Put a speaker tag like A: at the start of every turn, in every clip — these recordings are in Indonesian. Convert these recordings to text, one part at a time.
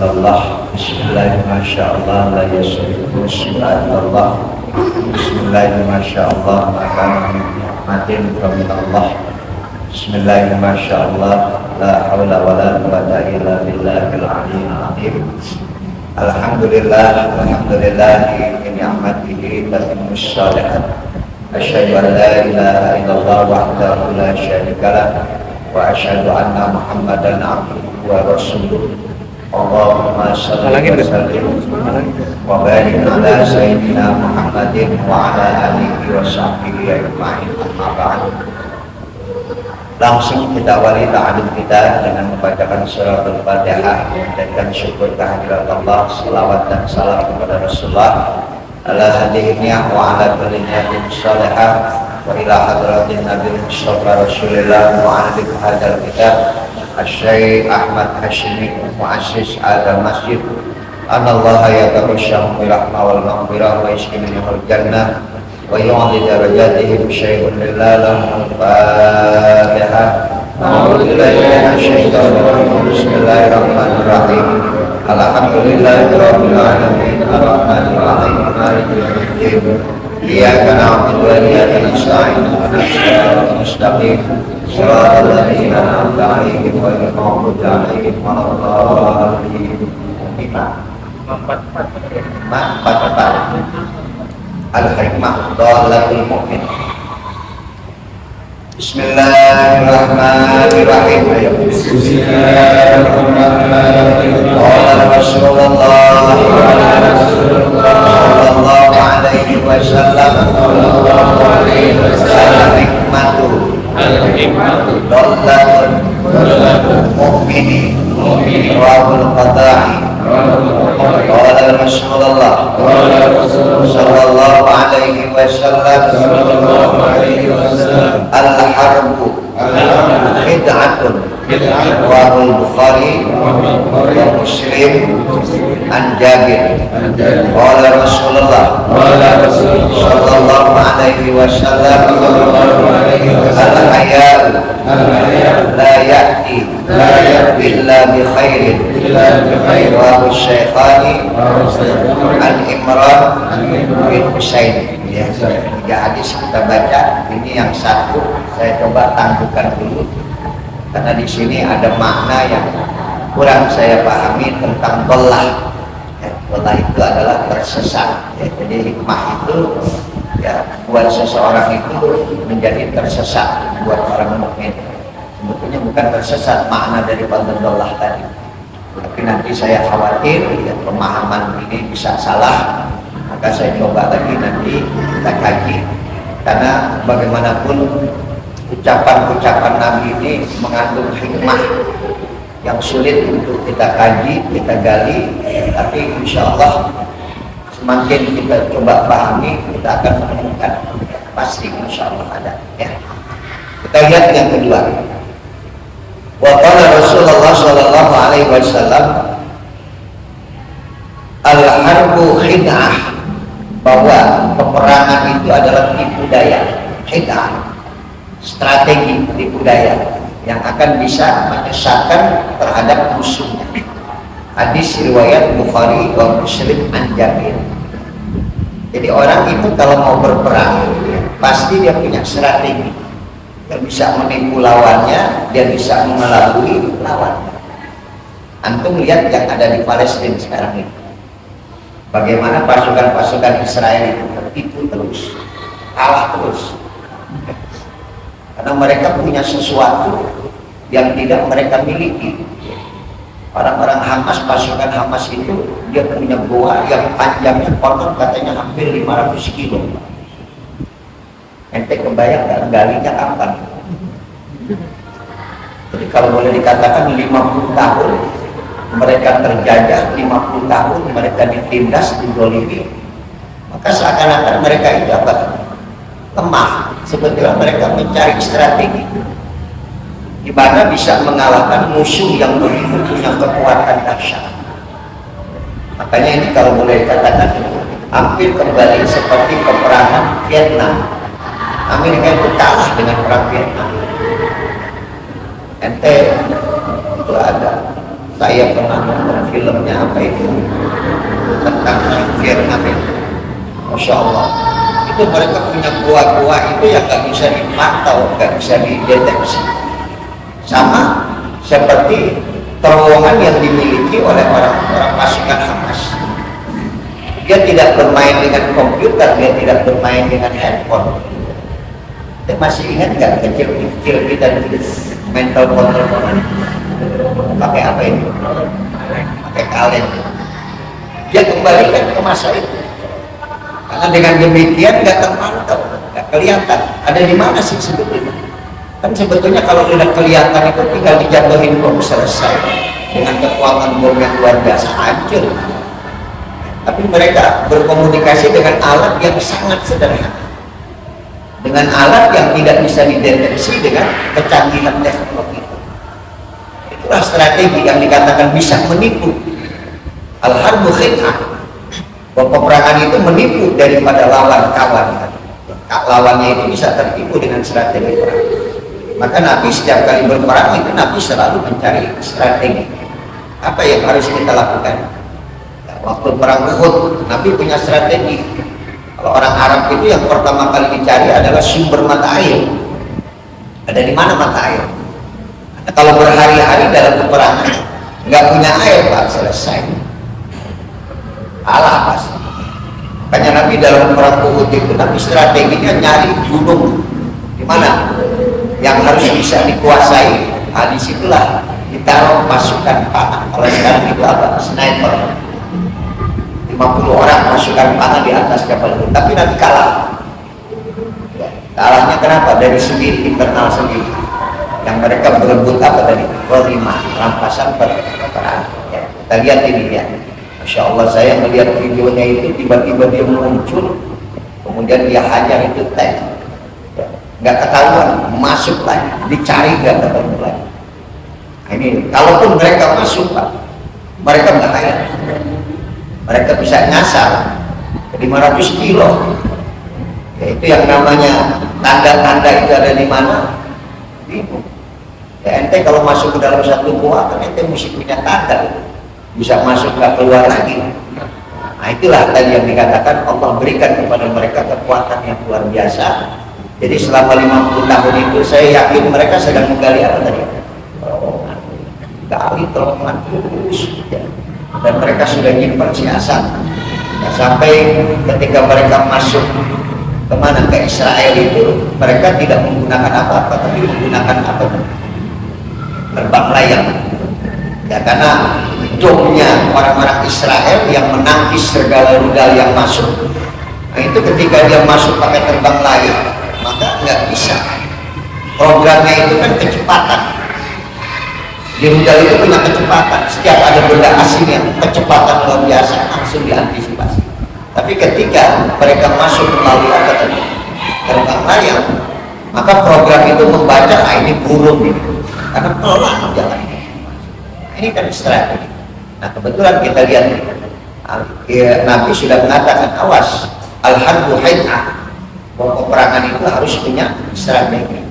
A: illallah. Bismillah, masya Allah, la yasrifu subhanallah. Bismillah, masya Allah, maka nikmatin Allah. Bismillah, masya Allah, la hawla wa la quwwata illa billahil aliyyil azim. Alhamdulillah, alhamdulillah bi ni'matihi tatimmu shalihat. Asyhadu an la ilaha illallah wahdahu la syarika lah wa asyhadu anna Muhammadan abduhu wa rasuluh. Allahumma shalli wa sallim wa barik ala sayyidina Muhammadin wa ala alihi wa sahbihi ajma'in. Amma ba'd. Langsung kita awali ta'alum kita dengan membacakan surat Al-Fatihah dan syukur kehadirat Allah, salawat dan salam kepada Rasulullah ala hadihnya wa ala kulli niyatin salihah wa ila hadratin Nabi Mustafa Rasulullah wa ala hadal kitab Asy-Syaikh Ahmad Hashimi muassis al masjid anallaha yatabashshamu bil rahmah wal maghfirah wa yashkinu minal jannah wa yu'li darajatihim syai'un lillahi al-Fatihah. A'udzu billahi minasyaitonir rajim. Bismillahirrahmanirrahim. Alhamdulillahi rabbil alamin arrahmanir rahim maliki yaumiddin. Iyyaka na'budu wa iyyaka nasta'in ihdinas siratal mustaqim shiratal ladzina an'amta 'alaihim ghairil maghdubi 'alaihim waladdallin. Al-hikmah dhalatul mu'min. Bismillahirrahmanirrahim. Bismillahirrahmanirrahim. Qala Rasulullah sallallahu alaihi wasallam al-hikmatu dhalatul mu'mini rawul qada'i. Qala Rasulullah sallallahu alaihi wasallam al-harbu khid'atun rawul Bukhari wa Muslim an Jabir. Qala Rasulullah sallallahu alaihi wasallam al-haya'u la ya'ti illa bi khairin wa Syekhani an Imran bin Husain. Ya, 3 hadis kita baca. Ini yang satu saya coba tangguhkan dulu karena di sini ada makna yang kurang saya pahami tentang dolah. Dolah itu adalah tersesat. Ya, jadi hikmah itu ya buat seseorang itu menjadi tersesat, buat orang mukmin. Sebetulnya bukan tersesat makna dari dolah tadi. Tapi nanti saya khawatir ya, pemahaman ini bisa salah, maka saya coba lagi nanti kita kaji, karena bagaimanapun ucapan-ucapan Nabi ini mengandung hikmah yang sulit untuk kita kaji, kita gali, tapi insya Allah semakin kita coba pahami kita akan menemukan pasti insya Allah ada ya. Kita lihat yang kedua. Wa qala Rasulullah sallallahu alaihi wasallam al-harbu khid'ah, bahwa peperangan itu adalah tipu daya. Khid'ah, strategi tipu daya yang akan bisa menyesatkan terhadap musuhnya. Hadis riwayat Bukhari wa Muslim an Jabir. Jadi orang itu kalau mau berperang pasti dia punya strategi. Dia bisa menipu lawannya, dia bisa mengelabui lawannya. Antum lihat yang ada di Palestina sekarang ini, bagaimana pasukan-pasukan Israel itu tertipu terus, kalah terus, karena mereka punya sesuatu yang tidak mereka miliki. Orang-orang Hamas, pasukan Hamas itu dia punya goa yang panjangnya konon katanya hampir 500 kilo. Ente kebayang gak galinya kapan? Jadi kalau boleh dikatakan 50 tahun mereka terjajah, 50 tahun mereka ditindas, dizolimi, maka seakan-akan mereka itu apa? Lemah. Sebetulnya mereka mencari strategi di mana bisa mengalahkan musuh yang begitu punya kekuatan dahsyat. Makanya ini kalau boleh dikatakan hampir kembali seperti peperangan Vietnam. Amerika itu kalah dengan perang Vietnam. Ente itu ada Saya pernah nonton filmnya apa itu tentang Vietnam itu, Masya Allah. Itu mereka punya gua-gua itu yang nggak bisa dipantau, nggak bisa dideteksi. Sama seperti terowongan yang dimiliki oleh orang-orang pasukan Hamas. Dia tidak bermain dengan komputer, dia tidak bermain dengan handphone. Kita masih ingat nggak kecil-kecil kita dulu mental control pakai apa ini? Pakai kaleng. Dia kembalikan ke masa itu. Karena dengan demikian nggak terpantau, nggak kelihatan. Ada di mana sih sebetulnya? Kan sebetulnya kalau sudah kelihatan itu tinggal dijatuhin bom selesai. Dengan kekuatan bom yang luar biasa hancur. Tapi mereka berkomunikasi dengan alat yang sangat sederhana, dengan alat yang tidak bisa dideteksi dengan kecanggihan teknologi. Itulah strategi yang dikatakan bisa menipu. Al-harbu khid'ah. Peperangan itu menipu daripada lawan kawan. Lawannya itu bisa tertipu dengan strategi perang. Maka Nabi setiap kali berperang itu Nabi selalu mencari strategi. Apa yang harus kita lakukan? Waktu perang Uhud, Nabi punya strategi. Kalau orang Arab itu yang pertama kali dicari adalah sumber mata air. Ada di mana mata air? Nah, kalau berhari-hari dalam peperangan nggak punya air, Pak, selesai. Kalah pasti. Makanya Nabi dalam perang Uhud itu Nabi strateginya nyari gunung di mana yang harus bisa dikuasai. Nah, disitulah ditaruh pasukan panah. Kalau sekarang itu apa? Sniper. 50 orang pasukan panah di atas kapal itu, tapi nanti kalah. Kalahnya kenapa? Dari sendiri, internal sendiri. Yang mereka berebut apa tadi? Ghanimah, rampasan perang. Ya, kita lihat ini ya. Masya Allah, saya melihat videonya itu tiba-tiba dia muncul, kemudian dia hajar itu tank. Ya, nggak ketahuan, masuk lagi, dicari nggak ketemu lagi. Nah, ini, kalaupun mereka masuk, Pak, mereka bahaya. Mereka bisa nyasar 500 kilo. Ya, itu yang namanya tanda-tanda itu ada di mana? Bingung. Ya, ente kalau masuk ke dalam satu gua kan ente mesti punya tanda, bisa masuk nggak keluar lagi. Nah, itulah tadi yang dikatakan Allah berikan kepada mereka kekuatan yang luar biasa. Jadi selama 50 tahun itu saya yakin mereka sedang menggali apa tadi? Terowongan. Gali terowongan terus. Ya. Dan mereka sudah nyimpan siasat. Nah, sampai ketika mereka masuk kemana ke Israel itu, mereka tidak menggunakan apa-apa, tapi menggunakan apa? Terbang layang. Ya, karena domnya orang-orang Israel yang menangkis segala rudal yang masuk. Nah, itu ketika dia masuk pakai terbang layang, maka nggak bisa. Programnya itu kan kecepatan. Di rudal itu punya kecepatan. Setiap ada benda asing yang kecepatan luar biasa langsung diantisipasi. Tapi ketika mereka masuk melalui apa tadi? Terbang layang, maka program itu membaca ini burung ini. Karena pelan jalan. Ini kan strategi. Nah, kebetulan kita lihat Nabi sudah mengatakan awas al-harbu khid'ah. Bahwa peperangan itu harus punya strategi.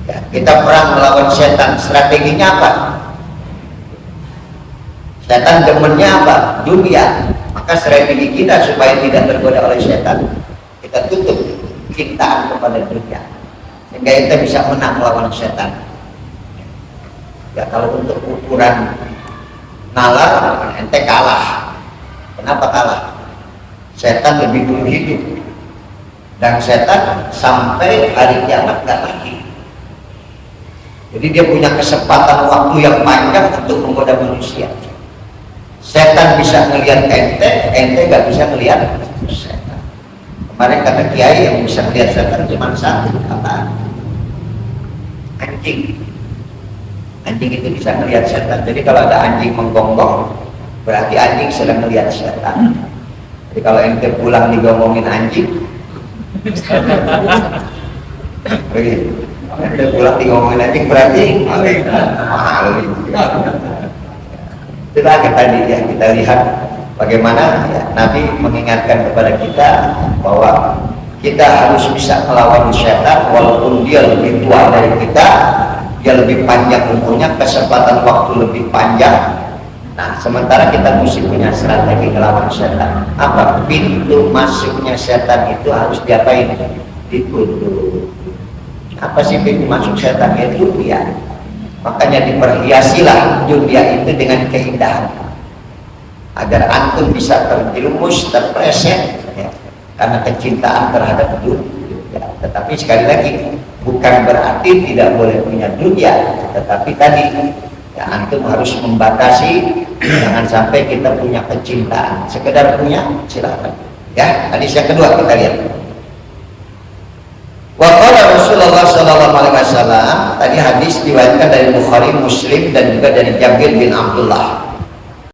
A: Ya, kita perang melawan setan, strateginya apa? Setan demennya apa? Dunia. Maka strategi kita supaya tidak tergoda oleh setan, kita tutup cintaan kepada dunia, sehingga kita bisa menang melawan setan. Ya, kalau untuk ukuran nalar, ente kalah. Kenapa kalah? Setan lebih dulu hidup, dan setan sampai hari kiamat nggak mati. Jadi dia punya kesempatan waktu yang panjang untuk menggoda manusia. Setan bisa ngelihat ente, ente nggak bisa ngelihat setan. Kemarin kata kiai yang bisa ngelihat setan cuma satu, apa? Anjing. Anjing itu bisa ngelihat setan. Jadi kalau ada anjing menggonggong, berarti anjing sedang ngelihat setan. Jadi kalau ente pulang digonggongin anjing, begitu. Ente pulang digonggongin anjing berarti mahal. Itulah tadi ya, kita lihat bagaimana ya, Nabi mengingatkan kepada kita bahwa kita harus bisa melawan setan walaupun dia lebih tua dari kita, dia lebih panjang umurnya, kesempatan waktu lebih panjang, Nah, sementara kita mesti punya strategi melawan setan. Apa pintu masuknya setan itu harus diapain? Ditutup. Apa sih pintu masuk setan? Ya dunia. Makanya diperhiasilah dunia itu dengan keindahan, agar antum bisa terjerumus, terpreset, ya, karena kecintaan terhadap dunia. Tetapi sekali lagi, bukan berarti tidak boleh punya dunia, tetapi tadi ya, antum harus membatasi, jangan sampai kita punya kecintaan. Sekedar punya, silakan. Ya, hadis yang kedua kita lihat. Wa qala Rasulullah sallallahu alaihi wasallam, tadi hadis diriwayatkan dari Bukhari, Muslim dan juga dari Jabir bin Abdullah.